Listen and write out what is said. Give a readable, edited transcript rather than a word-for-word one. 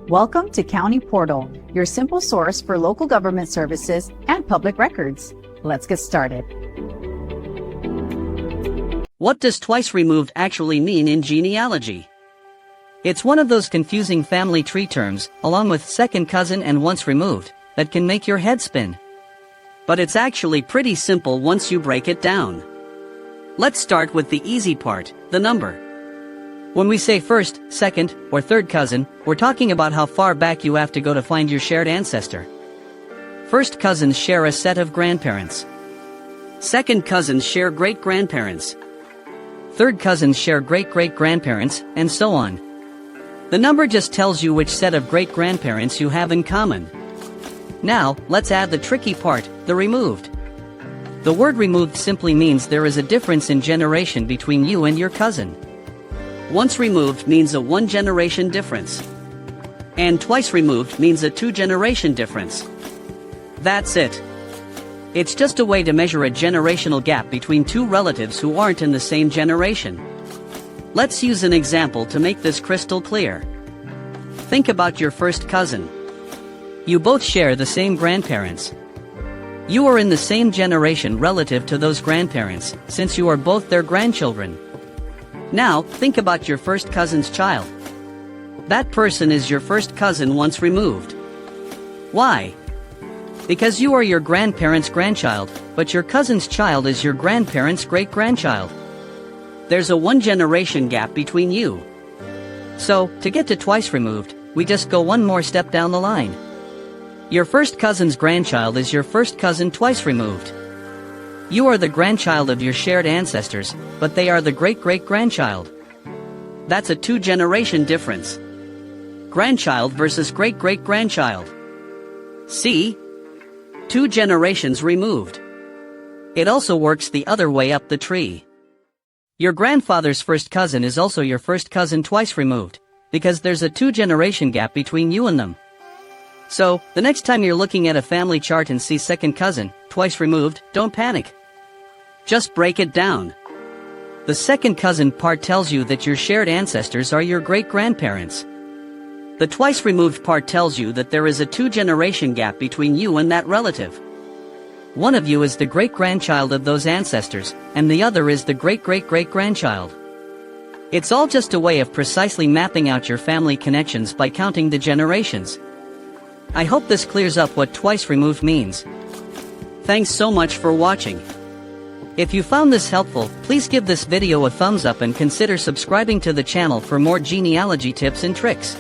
Welcome to County Portal, your simple source for local government services and public records. Let's get started. What does twice removed actually mean in genealogy? It's one of those confusing family tree terms, along with second cousin and once removed, that can make your head spin. But it's actually pretty simple once you break it down. Let's start with the easy part, the number. When we say first, second, or third cousin, we're talking about how far back you have to go to find your shared ancestor. First cousins share a set of grandparents. Second cousins share great-grandparents. Third cousins share great-great-grandparents, and so on. The number just tells you which set of great-grandparents you have in common. Now, let's add the tricky part, the removed. The word removed simply means there is a difference in generation between you and your cousin. Once removed means a one-generation difference. And twice removed means a two-generation difference. That's it. It's just a way to measure a generational gap between two relatives who aren't in the same generation. Let's use an example to make this crystal clear. Think about your first cousin. You both share the same grandparents. You are in the same generation relative to those grandparents, since you are both their grandchildren. Now, think about your first cousin's child. That person is your first cousin once removed. Why? Because you are your grandparent's grandchild, but your cousin's child is your grandparent's great-grandchild. There's a one-generation gap between you. So, to get to twice removed, we just go one more step down the line. Your first cousin's grandchild is your first cousin twice removed. You are the grandchild of your shared ancestors, but they are the great-great-grandchild. That's a two-generation difference. Grandchild versus great-great-grandchild. See? Two generations removed. It also works the other way up the tree. Your grandfather's first cousin is also your first cousin twice removed, because there's a two-generation gap between you and them. So, the next time you're looking at a family chart and see second cousin, twice removed, don't panic. Just break it down. The second cousin part tells you that your shared ancestors are your great-grandparents. The twice removed part tells you that there is a two-generation gap between you and that relative. One of you is the great-grandchild of those ancestors, and the other is the great-great-great-grandchild. It's all just a way of precisely mapping out your family connections by counting the generations. I hope this clears up what twice removed means. Thanks so much for watching. If you found this helpful, please give this video a thumbs up and consider subscribing to the channel for more genealogy tips and tricks.